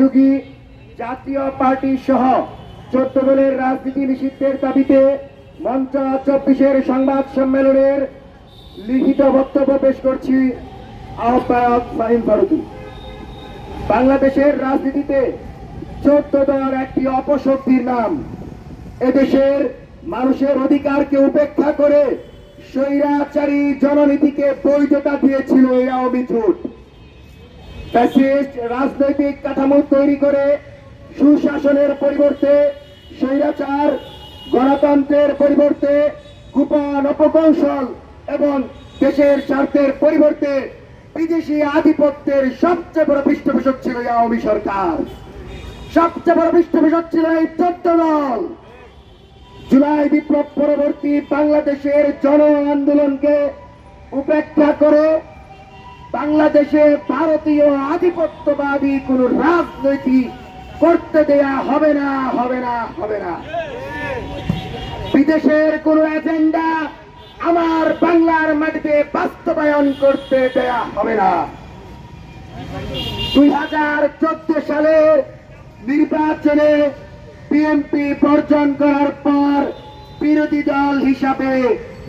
সহযোগী জাতীয় পার্টি সহ 14 দলের রাজনীতি নিষিদ্ধের দাবিতে মঞ্চ 24-এর সংবাদ সম্মেলনের লিখিত বক্তব্য পেশ করছি। আহ্বায়ক ফাহিম ফারুকী। বাংলাদেশের রাজনীতিতে 14 দল একটি অপশক্তির নাম। এদেশের মানুষের অধিকারকে উপেক্ষা করে স্বৈরাচারী জননীতিকে বৈধতা দিয়েছিল এই আওয়ামী জোট। ফ্যাসিস্ট রাজনৈতিক কাঠামো তৈরি করে সুশাসনের পরিবর্তে স্বৈরাচার, গণতন্ত্রের পরিবর্তে গোপন অপকৌশল এবং দেশের স্বার্থের পরিবর্তে বিদেশি আধিপত্যের সবচেয়ে বড় পৃষ্ঠপোষক ছিল এই আওয়ামী সরকার। সবচেয়ে বড় পৃষ্ঠপোষক ছিল এই 14 দল। জুলাই বিপ্লব পরবর্তী বাংলাদেশের জন আন্দোলনকে উপেক্ষা করে বাংলাদেশে ভারতীয় আধিপত্যবাদী কোন রাজনীতি করতে দেয়া হবে না, হবে না, হবে না। বিদেশের কোন এজেন্ডা আমার বাংলার মাটিতে বাস্তবায়ন করতে দেয়া হবে না। 2014 সালে নির্বাচনে বিএনপি বর্জন করার পর বিরোধী দল হিসাবে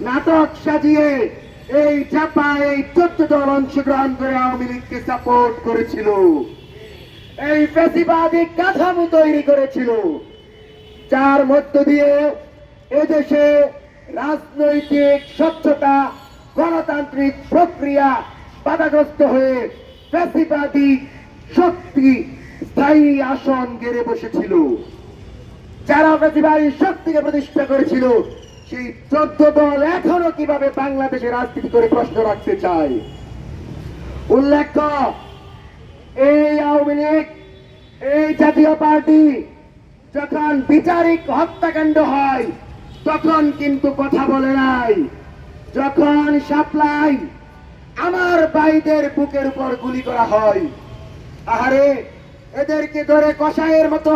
নাটক সাজিয়ে এই চাপা এই 14 দল অংশগ্রহণ করে আওয়ামী লীগকে সাপোর্ট করেছিল। এই ফ্যাসিবাদী কাঠামো তৈরি করেছিল, যার মধ্য দিয়ে এদেশে রাজনৈতিক স্বচ্ছতা, গণতান্ত্রিক প্রক্রিয়া বাধাগ্রস্ত হয়ে ফ্যাসিবাদী শক্তি স্থায়ী আসন গেড়ে বসেছিল। যারা ফ্যাসিবাদী শক্তিকে প্রতিষ্ঠা করেছিল সেই 14 দল এখনো কিভাবে বাংলাদেশে রাজনীতি করে প্রশ্ন রাখতে চায়। উল্লেখ্য, এই আওয়ামী লীগ, এই জাতীয় পার্টি যখন বিচারিক হত্যাকাণ্ড হয় তখন কিন্তু কথা বলে নাই। যখন শাপলাই আমার ভাইদের বুকের উপর গুলি করা হয়, আহারে এদেরকে ধরে কসাইয়ের মতো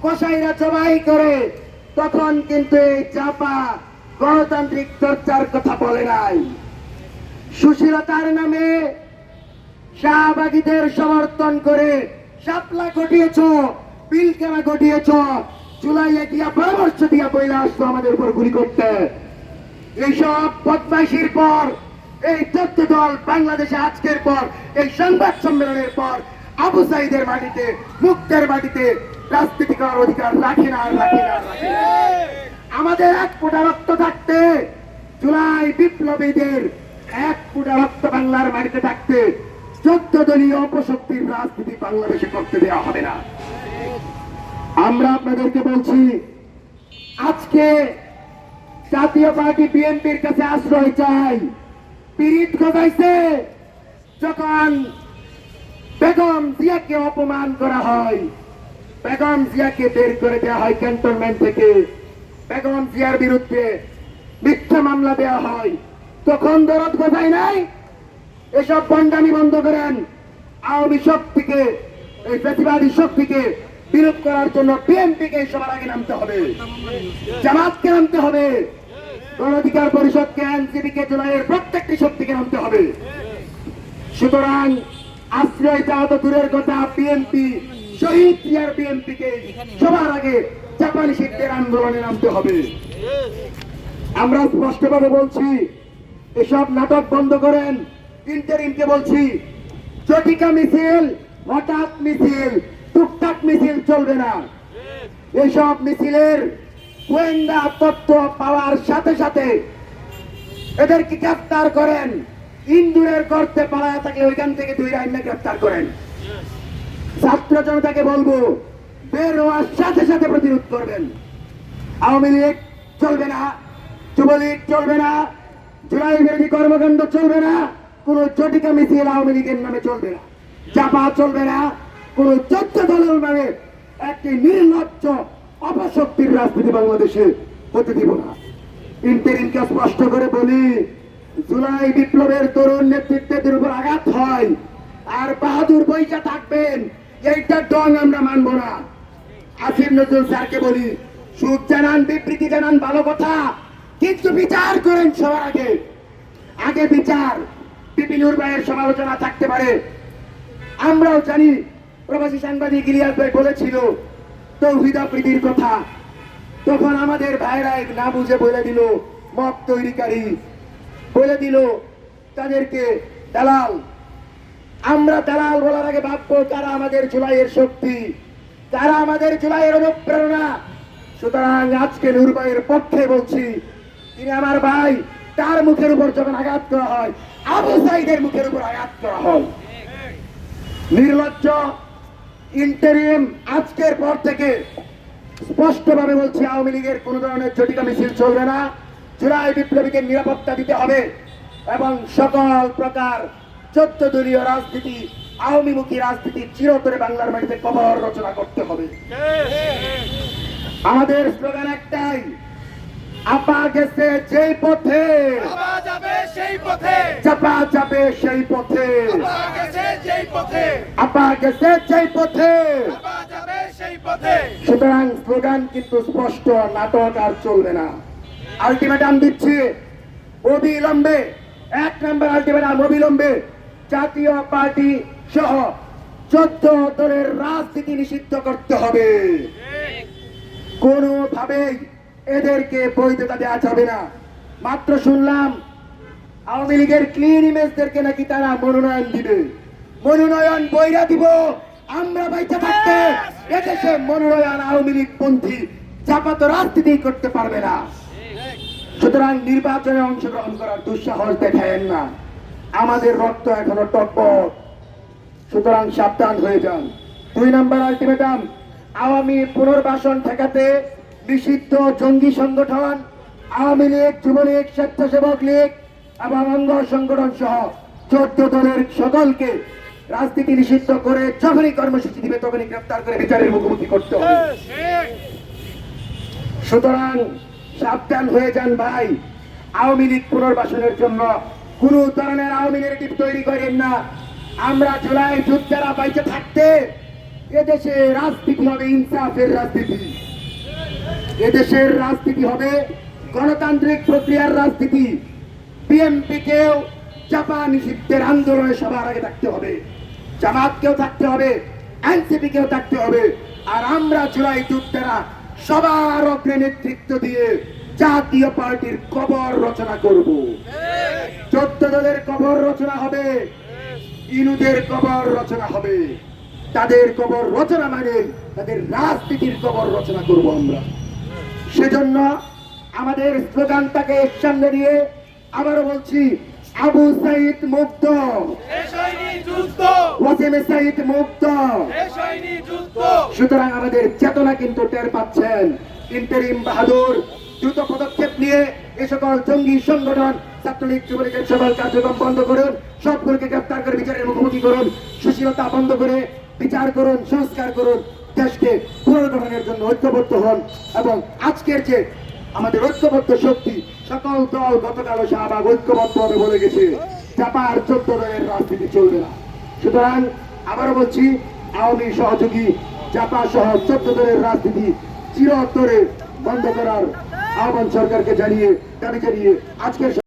কসাইরা জবাই করে, তখন কিন্তু এই চাপা গণতান্ত্রিক চর্চার কথা বলে নাই। সুশীলতার নামে শাহবাগীদের সমর্থন করে শাপলা ঘটিয়েছ, পিলখানা ঘটিয়েছ, জুলাইয়ে গিয়া পরামর্শ দিয়া বইলে আসতো আমাদের উপর গুলি করতে। এইসব বদমাইশির পর এই 14 দল বাংলাদেশে আজকের পর এই সংবাদ সম্মেলনের পর আবু সাইদের মাটিতে, মুক্তের মাটিতে রাজনীতি করার অধিকার রাখে না, রাখে না, রাখে না। আমাদের এক ফোঁটা রক্ত থাকতে, জুলাই বিপ্লবীদের এক ফোঁটা রক্ত বাংলার মাটিতে থাকতে 14 দলীয় অপশক্তির রাজনীতি বাংলাদেশে করতে দেওয়া হবে না। আমরা আপনাদেরকে বলছি, আজকে জাতীয় পার্টি বিএনপির কাছে আশ্রয় চাই। পীড়িত খোঁজাইছে যখন বেগম জিয়াকে অপমান করা হয়, বেগম জিয়াকে বের করে দেওয়া হয় ক্যান্টনমেন্ট থেকে, বেগম জিয়ার বিরুদ্ধে মিথ্যা মামলা দেওয়া হয়, তখন দরদ কোথায় নাই? এসব বন্ডামি বন্ধ করেন। আওয়ামী শক্তিকে, এই ফ্যাসিবাদী শক্তিকে বিরোধ করার জন্য বিএনপিকে সবার আগে নামতে হবে, জামাতকে নামতে হবে, গণ অধিকার পরিষদকে, এনসিপিকে, জুলাইয়ের প্রত্যেকটি শক্তিকে নামতে হবে। সুতরাং আশ্রয় চাওয়া তো দূরের কথা, বিএনপি শহীদ জিয়ার বিএনপিকে সবার আগে জাপানি শিক্ষের আন্দোলনে নামতে হবে। আমরা স্পষ্টভাবে বলছি, এসব নাটক বন্ধ করেন। ইন্টারিমকে বলছি, জটিকা মিছিল, হঠাৎ মিছিল, টুকটাক মিছিল চলবে না। এসব মিছিলের গোয়েন্দা তথ্য পাওয়ার সাথে সাথে এদেরকে গ্রেফতার করেন। ইন্দুরের গর্তে পালায় থাকলে ওইখান থেকে 2 আইনে গ্রেফতার করেন। ছাত্র জনতাকে বলবো, বের হওয়ার সাথে সাথে প্রতিরোধ করবেন। আওয়ামী লীগ চলবে না, যুবলীগ চলবে না, জুলাই বিরোধী কর্মকাণ্ড চলবে না, কোন জটিকা মিছিল আওয়ামী লীগের নামে চলবে না, চাপা চলবে না, কোন 14 দলের নামে একটি নির্লজ্জ অপশক্তির রাজনীতি বাংলাদেশে হতে দিব না। ইন্টারিমকে স্পষ্ট করে বলি, জুলাই বিপ্লবের তরুণ নেতৃত্বের উপর আঘাত হয় আর বাহাদুর বইটা থাকবেন, এইটা ডং আমরা মানব না। আসিফ নজরুল স্যারকে বলি, সুখ জানান, বিবৃতি জানান, ভালো কথা, কিন্তু বিচার করেন সবার আগে। আগে বিচার। বিপিনুর ভাইয়ের সমালোচনা থাকতে পারে, আমরাও জানি প্রবাসী সাংবাদিক ইলিয়াস ভাই বলেছিল তৌহিদ আফ্রিদির কথা, তখন আমাদের ভাইরাই না বুঝে বলে দিল মব তৈরিকারী, বলে দিল তাদেরকে দালাল। আমরা দালাল বলার আগে ভাববো কারা আমাদের জুলাইয়ের শক্তি, কারা আমাদের জুলাইয়ের অনুপ্রেরণা। সুতরাং আজকে নূর ভাইয়ের পক্ষে বলছি, তিনি আমার ভাই, তার মুখের উপর যখন আঘাত করা হয়, আবু সাইদের মুখের উপর আঘাত করা হয়। নির্লজ্জ ইন্টারিম আজকের পর থেকে স্পষ্টভাবে বলছি, আওয়ামী লীগের কোন ধরনের জটিকা মিছিল চলবে না। জুলাই বিপ্লবীকে নিরাপত্তা দিতে হবে এবং সকল প্রকার 14 দলীয় রাজনীতি, আওয়ামীমুখী রাজনীতি চিরতরে বাংলার মাটিতে কবর রচনা করতে হবে। আমাদের স্লোগান একটাই, আপা গেছে যেই পথে আপা যাবে সেই পথে, চাপা যাবে সেই পথে, আপা গেছে যেই পথে, আপা গেছে যেই পথে। আপা যাবে সেই পথে। সুতরাং স্লোগান কিন্তু স্পষ্ট, নাটক আর চলবে না। আলটিমেটাম দিচ্ছি অবিলম্বে, 1 নম্বর আলটিমেটাম অবিলম্বে জাতীয় পার্টি সহ 14 দলের রাজনীতি নিষিদ্ধ করতে হবে। কোনোভাবেই এদেরকে বৈধতা দেওয়া যাবে না। মাত্র শুনলাম আওয়ামী লীগের ক্লিন ইমেজদেরকে নাকি তারা মনোনয়ন দিবে, মনোনয়ন বইরা দিব। আমরা বাইচা থাকতে এদেশে মনোনয়ন আওয়ামী লীগ পন্থী চাপাতো রাজনীতি করতে পারবে না। সুতরাং নির্বাচনে অংশগ্রহণ করার দুঃসাহস দেখায়েন না, আমাদের রক্ত এখনো টকবক। সুতরাং সাবধান হয়ে যান। 2 নম্বর আলটিমেটাম, আওয়ামী পুনর্বাসন ঠেকাতে নিষিদ্ধ জঙ্গি সংগঠন আওয়ামী লীগ, যুবলীগ, স্বেচ্ছাসেবক লীগ এবং অঙ্গ সংগঠন সহ 14 দলের সকলকে রাজনীতি নিষিদ্ধ করে যখনই কর্মসূচি দিবে তখনই গ্রেফতার করে বিচারের মুখোমুখি করতে হবে। সুতরাং সাবধান হয়ে যান ভাই। আওয়ামী লীগ পুনর্বাসনের জন্য কোন ধরনের আওয়ামী নেগেটিভ তৈরি করেন না। আমরা জুলাই যুদ্ধেরা বাইচে থাকতে এদেশে রাজনীতি হবে ইনসাফের রাজনীতি, এদেশের রাজনীতি হবে গণতান্ত্রিক প্রক্রিয়ার রাজনীতি। বিএনপিকেও চাপা নিষিদ্ধের আন্দোলনে সবার আগে থাকতে হবে, জামাতকেও থাকতে হবে, এনসিপিকেও থাকতে হবে। আর আমরা জুলাই যুদ্ধেরা সবার অগ্রে নেতৃত্ব দিয়ে জাতীয় পার্টির কবর রচনা করব। 14 দলের কবর রচনা হবে, ইনুদের কবর রচনা হবে। তাদের কবর রচনা মানে তাদের রাজনীতির কবর রচনা করব আমরা। সেজন্য আমাদের স্লোগানটাকে সামনে নিয়ে আবারও বলছি, আবু সাইদ মুক্ত, শেষ হয়নি যুদ্ধ, ওয়াসিম সাইদ মুক্ত। শেষ হয়নি যুদ্ধ। সুতরাং আমাদের চেতনা কিন্তু টের পাচ্ছেন। ইন্টারিম বাহাদুর দ্রুত পদক্ষেপ নিয়ে এ সকল জঙ্গি সংগঠন, ছাত্রলীগ, যুবলীগের সকল কার্যক্রম বন্ধ করুন, সবগুলোকে গ্রেফতার করে বিচারের মুখোমুখি করুন, সুশীলতা বন্ধ করে বিচার করুন, সংস্কার করুন, দেশকে পুনর্গঠনের জন্য ঐক্যবদ্ধ হন। এবং আজকের যে আমাদের ঐক্যবদ্ধ শক্তি, সকল দল গতকালও শাহবাগ ঐক্যবদ্ধভাবে বলে গেছে, চাপার 14 দলের রাজনীতি চলবে না। সুতরাং আবারও বলছি, আওয়ামী সহযোগী চাপা সহ 14 দলের রাজনীতি চিরতরে বন্ধ করার আহ্বান সরকারকে দাবি জানিয়ে আজকের